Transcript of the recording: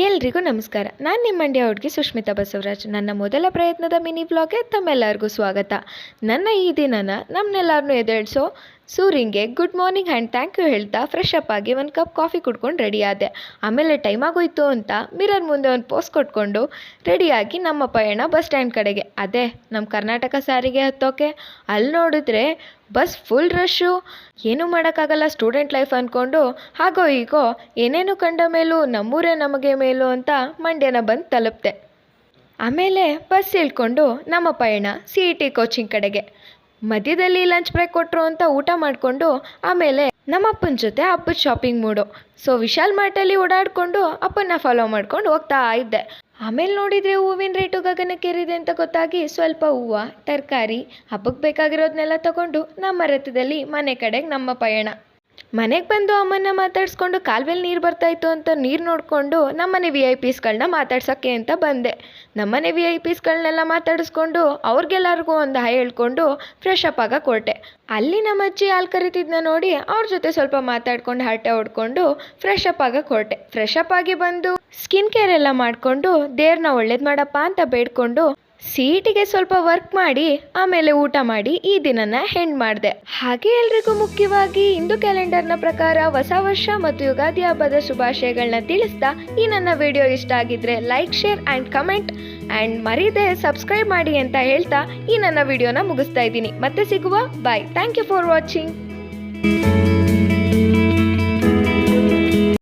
ಎಲ್ರಿಗೂ ನಮಸ್ಕಾರ. ನಾನು ನಿಮ್ಮ ಮಂಡ್ಯ ಹುಡುಗಿ ಸುಷ್ಮಿತಾ ಬಸವರಾಜ್. ನನ್ನ ಮೊದಲ ಪ್ರಯತ್ನದ ಮಿನಿ ವ್ಲಾಗ್ಗೆ ತಮ್ಮೆಲ್ಲರಿಗೂ ಸ್ವಾಗತ. ನನ್ನ ಈ ದಿನನ ನಮ್ಮನ್ನೆಲ್ಲರನ್ನೂ ಎದ್ದೇಳಿಸೋ ಸೂರ್ಯಂಗೆ good morning and thank you ಹೇಳ್ತಾ ಫ್ರೆಶ್ ಅಪ್ ಆಗಿ ಒಂದು ಕಪ್ ಕಾಫಿ ಕುಡ್ಕೊಂಡು ರೆಡಿ ಆದೆ. ಆಮೇಲೆ ಟೈಮ್ ಆಗೋಯ್ತು ಅಂತ ಮಿರರ್ ಮುಂದೆ ಒಂದು ಪೋಸ್ ಕೊಟ್ಕೊಂಡು ರೆಡಿಯಾಗಿ ನಮ್ಮ ಪಯಣ ಬಸ್ ಸ್ಟ್ಯಾಂಡ್ ಕಡೆಗೆ. ಅದೇ ನಮ್ಮ ಕರ್ನಾಟಕ ಸಾರಿಗೆ ಹತ್ತೋಕೆ. ಅಲ್ಲಿ ನೋಡಿದ್ರೆ ಬಸ್ ಫುಲ್ ರಶ್ಶು. ಏನೂ ಮಾಡೋಕ್ಕಾಗಲ್ಲ, ಸ್ಟೂಡೆಂಟ್ ಲೈಫ್ ಅಂದ್ಕೊಂಡು ಹಾಗೋ ಹೀಗೋ ಏನೇನು ಕಂಡ ಮೇಲೂ ನಮ್ಮೂರೇ ನಮಗೆ ಮೇಲು ಅಂತ ಮಂಡ್ಯನ ಬಂದು ತಲುಪ್ತೆ. ಆಮೇಲೆ ಬಸ್ ಇಳ್ಕೊಂಡು ನಮ್ಮ ಪಯಣ CET ಕೋಚಿಂಗ್ ಕಡೆಗೆ. ಮಧ್ಯದಲ್ಲಿ ಲಂಚ್ ಬ್ರೇಕ್ ಕೊಟ್ಟರು ಅಂತ ಊಟ ಮಾಡಿಕೊಂಡು ಆಮೇಲೆ ನಮ್ಮ ಅಪ್ಪನ ಜೊತೆ ಹಬ್ಬದ ಶಾಪಿಂಗ್ ಮೂಡು. ಸೊ ವಿಶಾಲ್ ಮಾರ್ಟಲ್ಲಿ ಓಡಾಡಿಕೊಂಡು ಅಪ್ಪನ ಫಾಲೋ ಮಾಡ್ಕೊಂಡು ಹೋಗ್ತಾ ಇದ್ದೆ. ಆಮೇಲೆ ನೋಡಿದರೆ ಹೂವಿನ ರೇಟು ಗಗನಕ್ಕೇರಿದೆ ಅಂತ ಗೊತ್ತಾಗಿ ಸ್ವಲ್ಪ ಹೂವು ತರಕಾರಿ ಹಬ್ಬಕ್ಕೆ ಬೇಕಾಗಿರೋದನ್ನೆಲ್ಲ ತಗೊಂಡು ನಮ್ಮ ರಥದಲ್ಲಿ ಮನೆ ಕಡೆಗೆ ನಮ್ಮ ಪಯಣ. ಮನೆಗೆ ಬಂದು ಅಮ್ಮನ್ನ ಮಾತಾಡಿಸ್ಕೊಂಡು ಕಾಲುವೆಲ್ಲಿ ನೀರು ಬರ್ತಾಯಿತ್ತು ಅಂತ ನೀರು ನೋಡಿಕೊಂಡು ನಮ್ಮನೆ VIPsಗಳನ್ನ ಮಾತಾಡ್ಸೋಕ್ಕೆ ಅಂತ ಬಂದೆ. ನಮ್ಮನೆ VIPsಗಳನ್ನೆಲ್ಲ ಮಾತಾಡಿಸ್ಕೊಂಡು ಅವ್ರಿಗೆಲ್ಲರಿಗೂ ಒಂದು ಹಾಯ್ ಹೇಳ್ಕೊಂಡು ಫ್ರೆಶ್ ಅಪ್ ಆಗಕ್ಕೆ ಹೊರಟೆ. ಅಲ್ಲಿ ನಮ್ಮ ಅಜ್ಜಿ ಹಾಲು ಕರಿತಿದ್ನ ನೋಡಿ ಅವ್ರ ಜೊತೆ ಸ್ವಲ್ಪ ಮಾತಾಡ್ಕೊಂಡು ಹರಟೆ ಹೊಡ್ಕೊಂಡು ಫ್ರೆಶ್ ಅಪ್ ಆಗಕ್ಕೆ ಹೊರಟೆ. ಫ್ರೆಶ್ ಅಪ್ ಆಗಿ ಬಂದು ಸ್ಕಿನ್ ಕೇರ್ ಎಲ್ಲ ಮಾಡಿಕೊಂಡು ದೇವ್ರನ್ನ ಒಳ್ಳೇದು ಮಾಡಪ್ಪ ಅಂತ ಬೇಡ್ಕೊಂಡು CETಗೆ ಸ್ವಲ್ಪ ವರ್ಕ್ ಮಾಡಿ ಆಮೇಲೆ ಊಟ ಮಾಡಿ ಈ ದಿನನ ಹೆಂಡ್ ಮಾಡಿದೆ. ಹಾಗೆ ಎಲ್ರಿಗೂ ಮುಖ್ಯವಾಗಿ ಹಿಂದೂ ಕ್ಯಾಲೆಂಡರ್ನ ಪ್ರಕಾರ ಹೊಸ ವರ್ಷ ಮತ್ತು ಯುಗಾದಿ ಹಬ್ಬದ ಶುಭಾಶಯಗಳನ್ನ ತಿಳಿಸ್ತಾ ಈ ನನ್ನ ವಿಡಿಯೋ ಇಷ್ಟ ಆಗಿದ್ರೆ like, share and comment and ಮರೀದೆ ಸಬ್ಸ್ಕ್ರೈಬ್ ಮಾಡಿ ಅಂತ ಹೇಳ್ತಾ ಈ ನನ್ನ ವಿಡಿಯೋನ ಮುಗಿಸ್ತಾ ಇದ್ದೀನಿ. ಮತ್ತೆ ಸಿಗುವ. Bye. Thank you for watching.